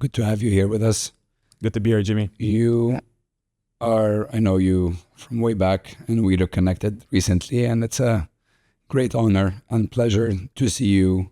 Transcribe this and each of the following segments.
Good to have you here with us. Good to be here, Jimmy. I know you from way back, and we reconnected recently, and it's a great honor and pleasure to see you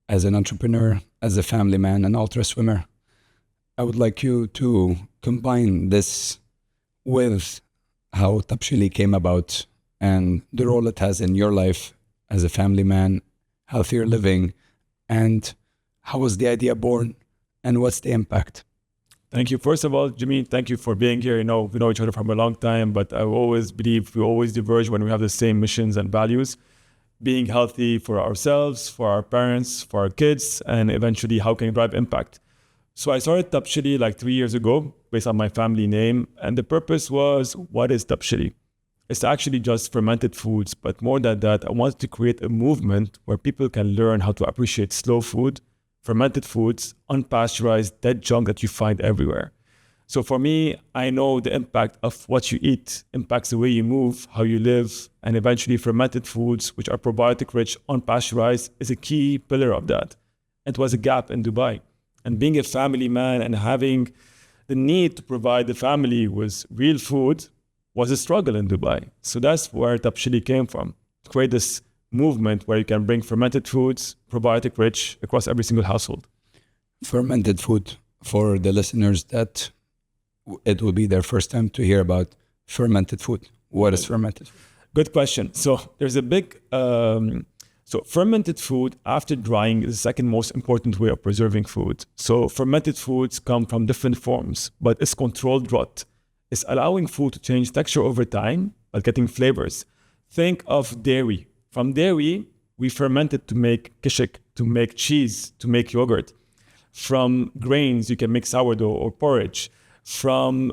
as an entrepreneur, as a family man, an ultra swimmer. I would like you to combine this with how Tabchilli came about and the role it has in your life as a family man, healthier living, and how was the idea born and what's the impact? Thank you. First of all, Jimmy, thank you for being here. We know each other from a long time, but I always believe we always diverge when we have the same missions and values. Being healthy for ourselves, for our parents, for our kids, and eventually how can you drive impact? So I started Tabchilli like 3 years ago based on my family name. And the purpose was, what is Tabchilli? It's actually just fermented foods. But more than that, I wanted to create a movement where people can learn how to appreciate slow food, fermented foods, unpasteurized, dead junk that you find everywhere. So for me, I know the impact of what you eat impacts the way you move, how you live, and eventually fermented foods, which are probiotic rich, unpasteurized, is a key pillar of that. It was a gap in Dubai. And being a family man and having the need to provide the family with real food was a struggle in Dubai. So that's where Tabchilli came from, to create this movement where you can bring fermented foods, probiotic rich, across every single household. Fermented food, for the listeners that it will be their first time to hear about fermented food. What is fermented? Good question. So there's a big... So fermented food after drying is the second most important way of preserving food. So fermented foods come from different forms, but it's controlled rot. It's allowing food to change texture over time, but getting flavors. Think of dairy. From dairy, we ferment it to make kishik, to make cheese, to make yogurt. From grains, you can make sourdough or porridge. From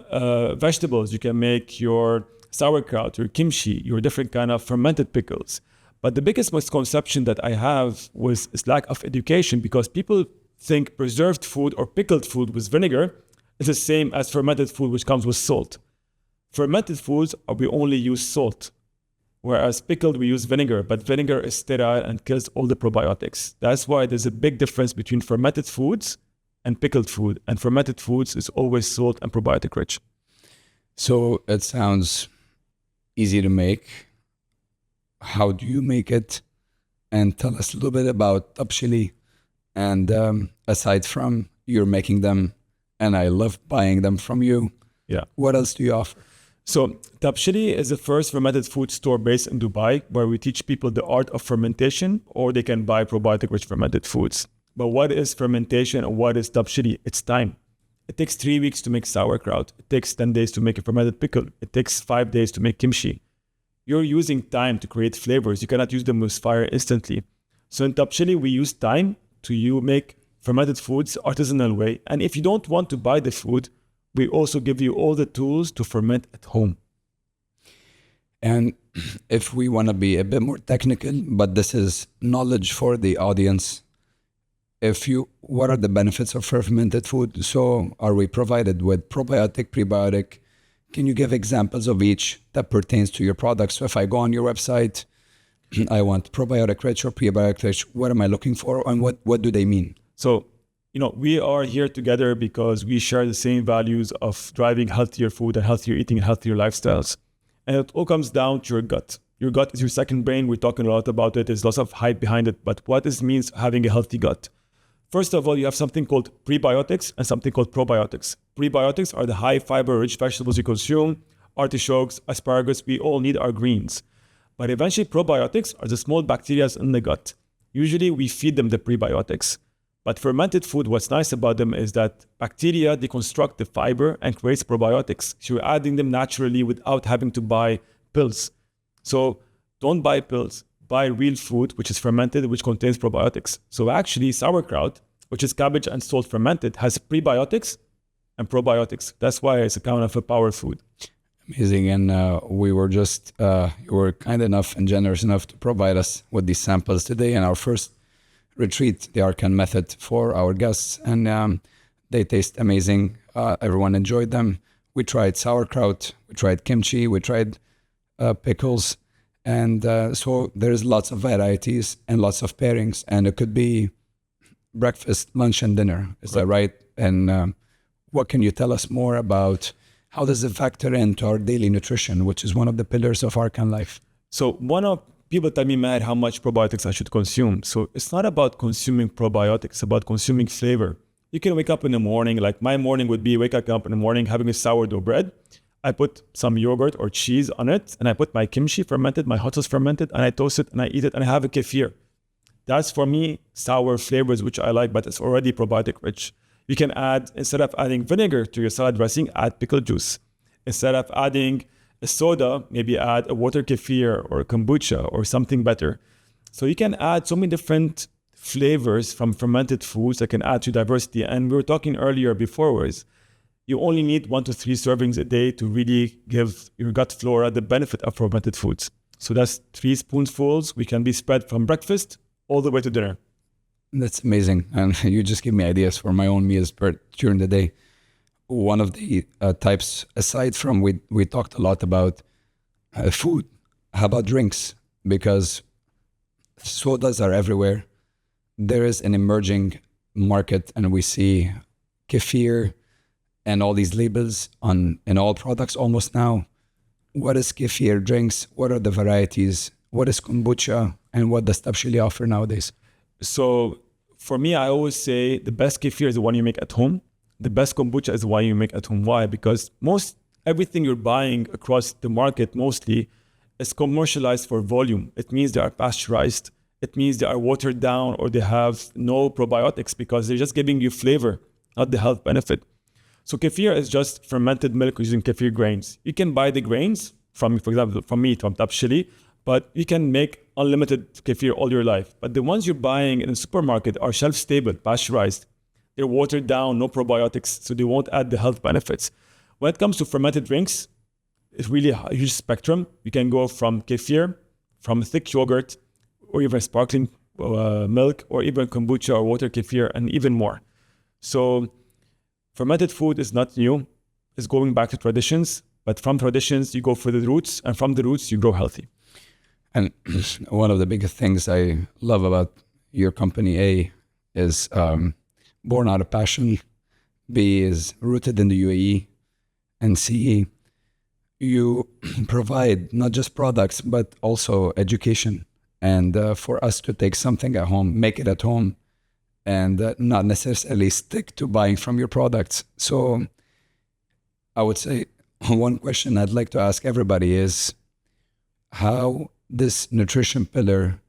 vegetables, you can make your sauerkraut, your kimchi, your different kind of fermented pickles. But the biggest misconception that I have was lack of education, because people think preserved food or pickled food with vinegar is the same as fermented food, which comes with salt. Fermented foods, we only use salt, whereas pickled, we use vinegar. But vinegar is sterile and kills all the probiotics. That's why there's a big difference between fermented foods and pickled food. And fermented foods is always salt and probiotic rich. So it sounds easy to make. How do you make it? And tell us a little bit about Tabchilli. And aside from you're making them, and I love buying them from you, what else do you offer? So Tabchilli is the first fermented food store based in Dubai, where we teach people the art of fermentation, or they can buy probiotic-rich fermented foods. But what is fermentation and what is Tabchilli? It's time. It takes 3 weeks to make sauerkraut. It takes 10 days to make a fermented pickle. It takes 5 days to make kimchi. You're using time to create flavors. You cannot use them with fire instantly. So in Tabchilli, we use time to make fermented foods artisanal way. And if you don't want to buy the food, we also give you all the tools to ferment at home. And if we want to be a bit more technical, but this is knowledge for the audience, what are the benefits of fermented food? So are we provided with probiotic, prebiotic? Can you give examples of each that pertains to your product? So if I go on your website, I want probiotic rich or prebiotic rich, what am I looking for and what do they mean? So, we are here together because we share the same values of driving healthier food and healthier eating and healthier lifestyles. And it all comes down to your gut. Your gut is your second brain. We're talking a lot about it. There's lots of hype behind it. But what it means having a healthy gut? First of all, you have something called prebiotics and something called probiotics. Prebiotics are the high fiber rich vegetables you consume, artichokes, asparagus, we all need our greens. But eventually probiotics are the small bacteria in the gut. Usually we feed them the prebiotics. But fermented food, what's nice about them is that bacteria deconstruct the fiber and creates probiotics. So you're adding them naturally without having to buy pills. So don't buy pills. Buy real food, which is fermented, which contains probiotics. So actually sauerkraut, which is cabbage and salt fermented, has prebiotics and probiotics. That's why it's a kind of a power food. Amazing. And we were just, you were kind enough and generous enough to provide us with these samples today in our first retreat, the ARKAN Method, for our guests. And they taste amazing. Everyone enjoyed them. We tried sauerkraut, we tried kimchi, we tried pickles. And so there's lots of varieties and lots of pairings, and it could be breakfast, lunch, and dinner. Is that right? And what can you tell us more about how does it factor into our daily nutrition, which is one of the pillars of ARKAN Life? So people tell me, Maher, how much probiotics I should consume. So it's not about consuming probiotics, it's about consuming flavor. You can wake up in the morning, like my morning would be waking up in the morning, having a sourdough bread. I put some yogurt or cheese on it, and I put my kimchi fermented, my hot sauce fermented, and I toast it and I eat it and I have a kefir. That's for me sour flavors, which I like, but it's already probiotic rich. You can add, instead of adding vinegar to your salad dressing, add pickle juice. Instead of adding a soda, maybe add a water kefir or a kombucha or something better. So you can add so many different flavors from fermented foods that can add to diversity. And we were talking earlier before, you only need 1 to 3 servings a day to really give your gut flora the benefit of fermented foods. So that's 3 spoonfuls. We can be spread from breakfast all the way to dinner. That's amazing. And you just give me ideas for my own meals during the day. One of the types, aside from we talked a lot about food, how about drinks? Because sodas are everywhere. There is an emerging market, and we see kefir and all these labels in all products almost now. What is kefir drinks? What are the varieties? What is kombucha? And what does Tabchilli offer nowadays? So for me, I always say the best kefir is the one you make at home. The best kombucha is the one you make at home. Why? Because everything you're buying across the market mostly is commercialized for volume. It means they are pasteurized. It means they are watered down, or they have no probiotics because they're just giving you flavor, not the health benefit. So kefir is just fermented milk using kefir grains. You can buy the grains for example, from Tabchilli, but you can make unlimited kefir all your life. But the ones you're buying in the supermarket are shelf-stable, pasteurized. They're watered down, no probiotics, so they won't add the health benefits. When it comes to fermented drinks, it's really a huge spectrum. You can go from kefir, from thick yogurt, or even sparkling milk, or even kombucha or water kefir, and even more. So fermented food is not new. It's going back to traditions, but from traditions, you go for the roots, and from the roots, you grow healthy. And one of the biggest things I love about your company, A, is born out of passion, B is rooted in the UAE, and C, you provide not just products, but also education. And for us to take something at home, make it at home, and not necessarily stick to buying from your products. So I would say one question I'd like to ask everybody is how this nutrition pillar,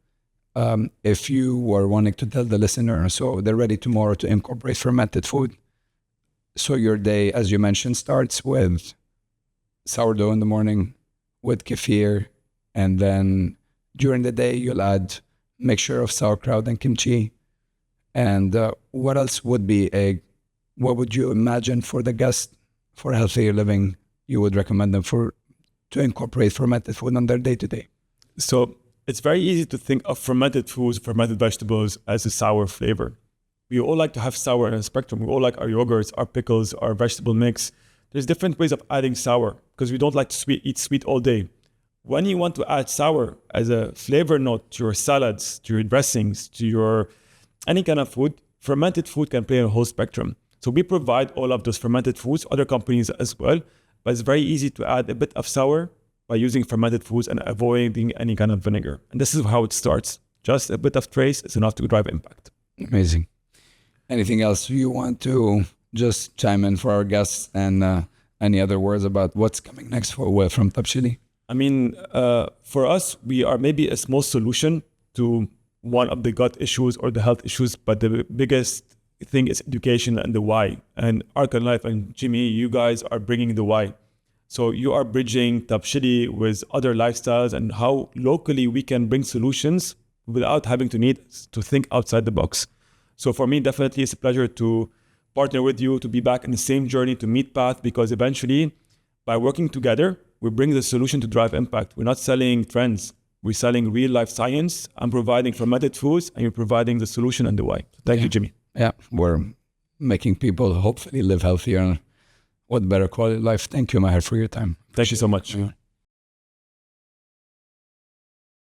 if you were wanting to tell the listener, so they're ready tomorrow to incorporate fermented food. So your day, as you mentioned, starts with sourdough in the morning, with kefir, and then during the day you'll add mixture of sauerkraut and kimchi. And what else would what would you imagine for the guest for healthier living you would recommend them to incorporate fermented food on their day-to-day? So it's very easy to think of fermented foods, fermented vegetables as a sour flavor. We all like to have sour in a spectrum. We all like our yogurts, our pickles, our vegetable mix. There's different ways of adding sour because we don't like to eat sweet all day. When you want to add sour as a flavor note to your salads, to your dressings, to your any kind of food, fermented food can play a whole spectrum. So we provide all of those fermented foods, other companies as well, but it's very easy to add a bit of sour by using fermented foods and avoiding any kind of vinegar. And this is how it starts. Just a bit of trace is enough to drive impact. Amazing. Anything else you want to just chime in for our guests, and any other words about what's coming next from Tabchilli? I mean, for us, we are maybe a small solution to one of the gut issues or the health issues, but the biggest thing is education and the why. And ARKAN Life and Jimmy, you guys are bringing the why. So you are bridging Tabchilli with other lifestyles and how locally we can bring solutions without having to need to think outside the box. So for me, definitely it's a pleasure to partner with you, to be back in the same journey, to meet path, because eventually by working together, we bring the solution to drive impact. We're not selling trends. We're selling real life science. I'm providing fermented foods and you're providing the solution and the why. Thank you, Jimmy. Yeah, we're making people hopefully live healthier and with better quality of life. Thank you, Maher, for your time. Thank you so much. Yeah.